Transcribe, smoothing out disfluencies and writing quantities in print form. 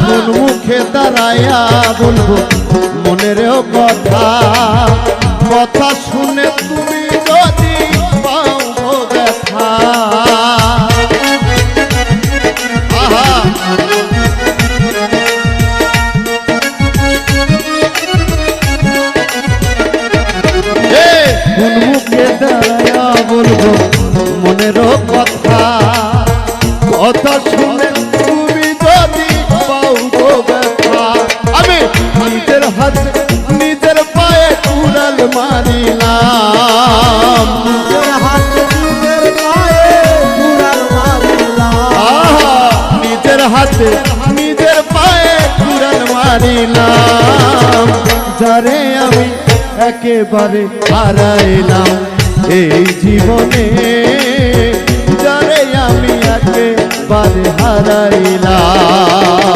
কোন মুখে দাঁড়াইয়া বলবো মনেরও কথা, কথা শুনে তুমি যদি পাও গো ব্যথা। কোন মুখে দাঁড়াইয়া বলবো মনেরও কথা, কথা শুনে তুমি যদি পাও গো ব্যথা। আমি নিজের হাতে নিজের পায়ে কুড়াল মারিলাম, নিজের হাতে নিজের পায়ে কুড়াল মারিলাম, নিজের হাতে নিজের পায়ে কুড়াল মারিলাম। যারে আমি একেবারে হারাইলাম এই জীবনে, যারে আমি একেবারে হারাইলাম।